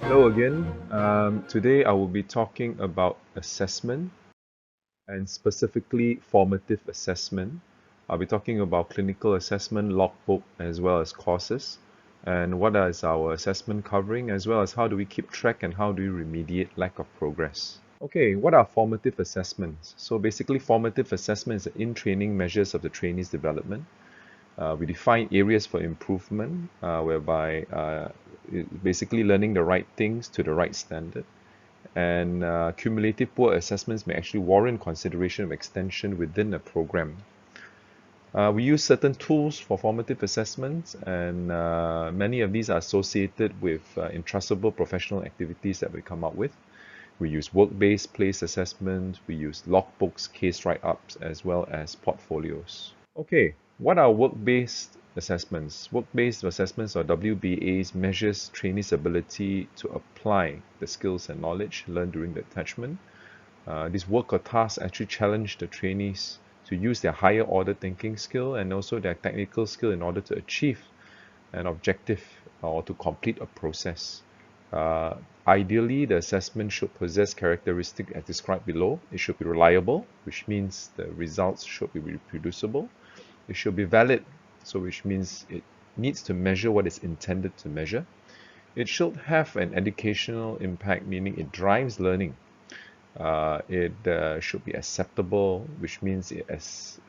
Hello again. Today I will be talking about assessment and specifically formative assessment. I'll be talking about clinical assessment, logbook, as well as courses, and what is our assessment covering, as well as how do we keep track and how do we remediate lack of progress. Okay, what are formative assessments? So basically, formative assessment is in-training measures of the trainee's development. We define areas for improvement, whereby basically learning the right things to the right standard. And cumulative poor assessments may actually warrant consideration of extension within a program. We use certain tools for formative assessments, and many of these are associated with entrustable professional activities that we come up with. We use work-based place assessment, we use logbooks, case write-ups, as well as portfolios. Okay, what are work-based assessments? Work-based assessments, or WBAs, measures trainees' ability to apply the skills and knowledge learned during the attachment. These work or tasks actually challenge the trainees to use their higher order thinking skill and also their technical skill in order to achieve an objective or to complete a process. Uh, Ideally, the assessment should possess characteristics as described below. It should be reliable, which means the results should be reproducible. It should be valid, so which means it needs to measure what is intended to measure. It should have an educational impact, meaning it drives learning. It should be acceptable, which means it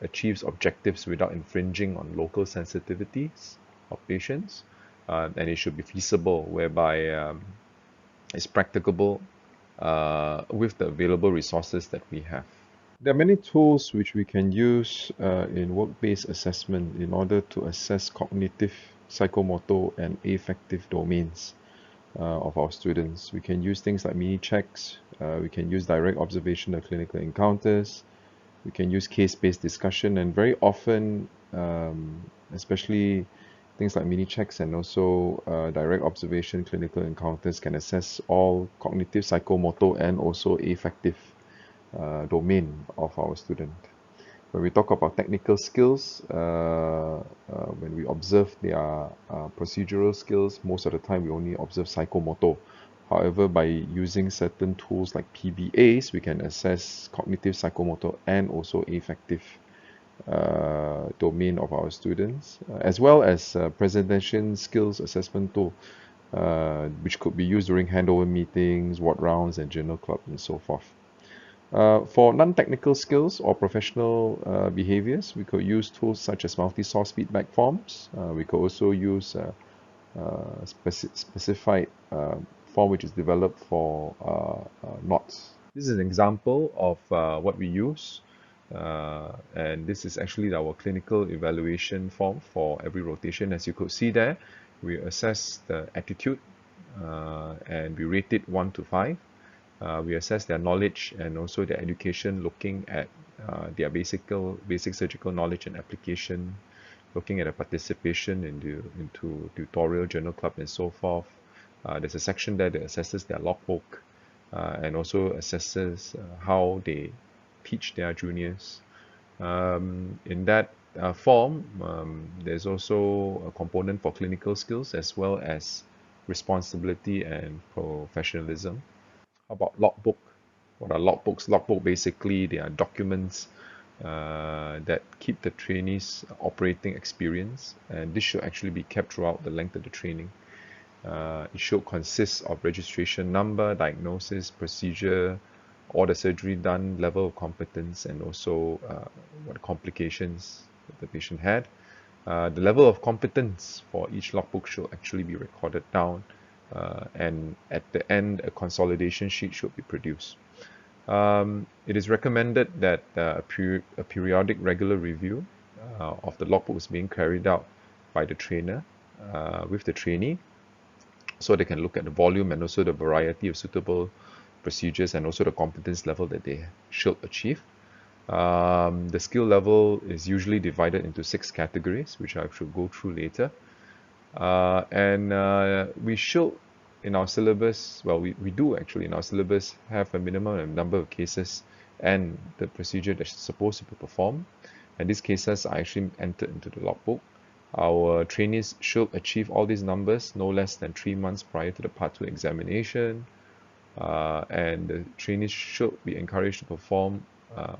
achieves objectives without infringing on local sensitivities of patients. And it should be feasible, whereby it's practicable with the available resources that we have. There are many tools which we can use in work-based assessment in order to assess cognitive, psychomotor, and affective domains of our students. We can use things like mini-checks, we can use direct observation of clinical encounters, we can use case-based discussion, and very often, especially things like mini-checks and also direct observation clinical encounters can assess all cognitive, psychomotor, and also affective domain of our student. When we talk about technical skills, when we observe their procedural skills, most of the time we only observe psychomotor. However, by using certain tools like PBAs, we can assess cognitive, psychomotor, and also affective domain of our students, as well as presentation skills assessment tool, which could be used during handover meetings, ward rounds, and journal club, and so forth. For non-technical skills or professional behaviors, we could use tools such as multi-source feedback forms. We could also use specified form which is developed for knots. This is an example of what we use, and this is actually our clinical evaluation form for every rotation. As you could see there, we assess the attitude and we rate it 1 to 5. We assess their knowledge and also their education, looking at their basic surgical knowledge and application, looking at the participation into tutorial, journal club, and so forth. There's a section there that assesses their logbook and also assesses how they teach their juniors. In that form, there's also a component for clinical skills as well as responsibility and professionalism. How about logbook? What are logbooks? Logbook, basically they are documents that keep the trainees' operating experience, and this should actually be kept throughout the length of the training. It should consist of registration number, diagnosis, procedure, all the surgery done, level of competence, and also what complications the patient had. The level of competence for each logbook should actually be recorded down, and at the end, a consolidation sheet should be produced. It is recommended that a periodic regular review of the logbook is being carried out by the trainer with the trainee, so they can look at the volume and also the variety of suitable procedures and also the competence level that they should achieve. The skill level is usually divided into 6 categories, which I should go through later. We should, in our syllabus, well, we do actually in our syllabus have a minimum number of cases and the procedure that's supposed to be performed. And these cases are actually entered into the logbook. Our trainees should achieve all these numbers no less than 3 months prior to the Part 2 examination, and the trainees should be encouraged to perform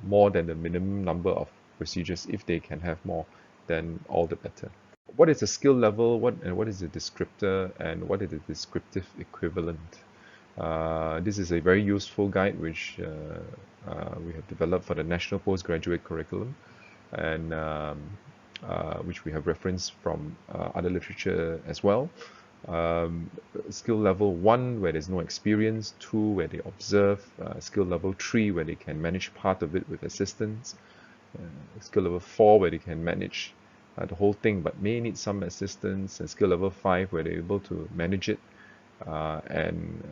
more than the minimum number of procedures. If they can have more, then all the better. What is the skill level, what is the descriptor, and what is the descriptive equivalent? This is a very useful guide which we have developed for the National Postgraduate Curriculum, and which we have referenced from other literature as well. Skill level 1 where there's no experience, 2 where they observe, skill level 3 where they can manage part of it with assistance, skill level 4 where they can manage the whole thing but may need some assistance, and skill level 5 where they're able to manage it and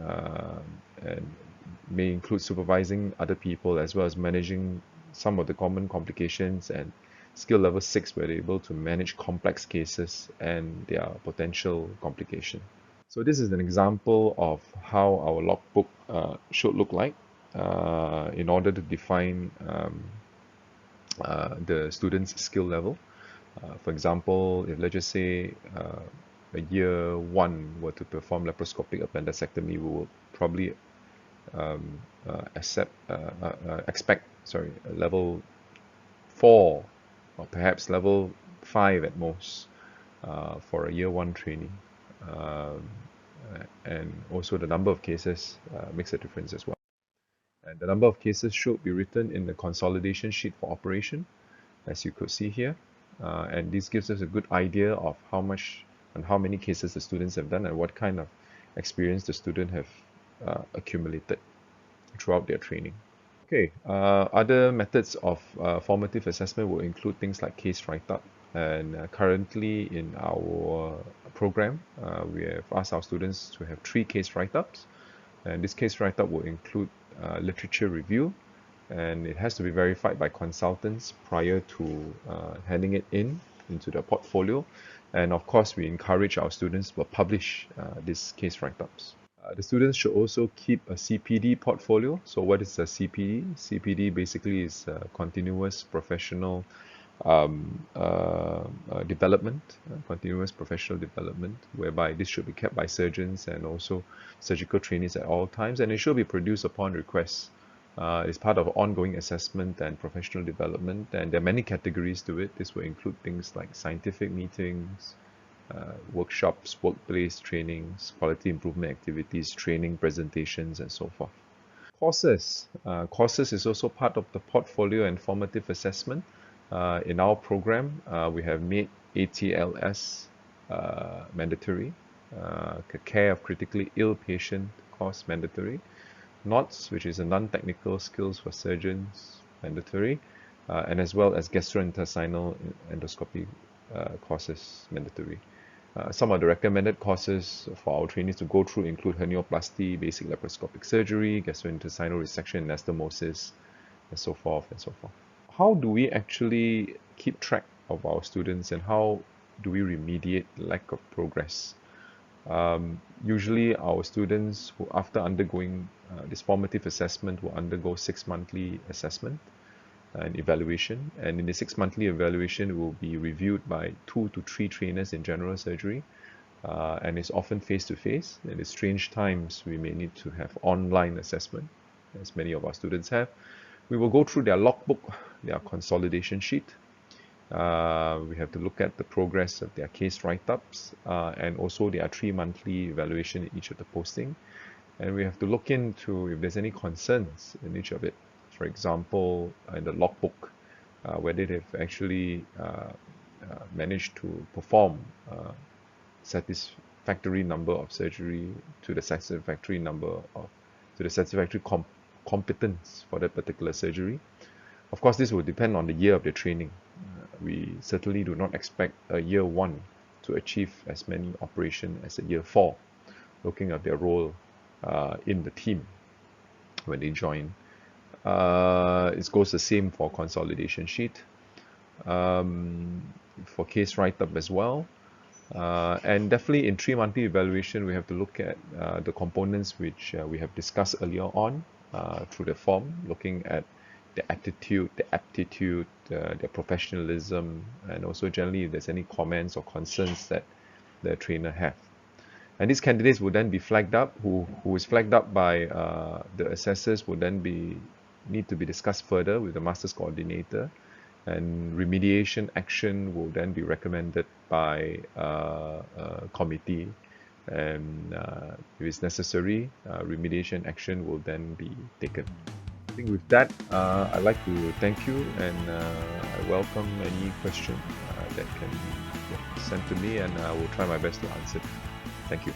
may include supervising other people as well as managing some of the common complications, and skill level 6 where they're able to manage complex cases and their potential complication. So this is an example of how our logbook should look like in order to define the student's skill level. For example, if let's just say a year 1 were to perform laparoscopic appendectomy, we will probably expect a level 4 or perhaps level 5 at most for a year 1 trainee. And also the number of cases makes a difference as well. And the number of cases should be written in the consolidation sheet for operation, as you could see here. And this gives us a good idea of how much and how many cases the students have done and what kind of experience the student have accumulated throughout their training. Okay, other methods of formative assessment will include things like case write-up, and currently in our program we have asked our students to have 3 case write-ups, and this case write-up will include literature review, and it has to be verified by consultants prior to handing it into the portfolio, and of course we encourage our students to publish these case write-ups. The students should also keep a CPD portfolio. So what is a CPD? CPD basically is continuous professional development, continuous professional development, whereby this should be kept by surgeons and also surgical trainees at all times, and it should be produced upon request. It's part of ongoing assessment and professional development, and there are many categories to it. This will include things like scientific meetings, workshops, workplace trainings, quality improvement activities, training, presentations, and so forth. Courses. Courses is also part of the portfolio and formative assessment. In our program, we have made ATLS mandatory, care of critically ill patient course mandatory, NOTS, which is a non-technical skills for surgeons, mandatory, and as well as gastrointestinal endoscopy courses mandatory. Some of the recommended courses for our trainees to go through include hernioplasty, basic laparoscopic surgery, gastrointestinal resection, anastomosis, and so forth and so forth. How do we actually keep track of our students, and how do we remediate lack of progress? Usually our students who, after undergoing this formative assessment, will undergo 6-monthly assessment and evaluation, and in the 6-monthly evaluation it will be reviewed by 2 to 3 trainers in general surgery, and it's often face-to-face. In the strange times we may need to have online assessment, as many of our students have. We will go through their logbook, their consolidation sheet. We have to look at the progress of their case write-ups, and also their 3-monthly evaluation in each of the posting, and we have to look into if there's any concerns in each of it. For example, in the logbook, whether they've actually managed to perform satisfactory number of surgery to the satisfactory competence for that particular surgery. Of course, this will depend on the year of the training. We certainly do not expect a year 1 to achieve as many operations as a year 4, looking at their role in the team when they join. It goes the same for consolidation sheet, for case write-up as well, and definitely in 3-monthly evaluation we have to look at the components which we have discussed earlier on through the form, looking at their attitude, their aptitude, their professionalism, and also generally if there's any comments or concerns that the trainer have. And these candidates will then be flagged up. Who is flagged up by the assessors will then need to be discussed further with the master's coordinator, and remediation action will then be recommended by a committee, and if it's necessary, remediation action will then be taken. I think with that, I'd like to thank you, and I welcome any question that can be sent to me, and I will try my best to answer. Thank you.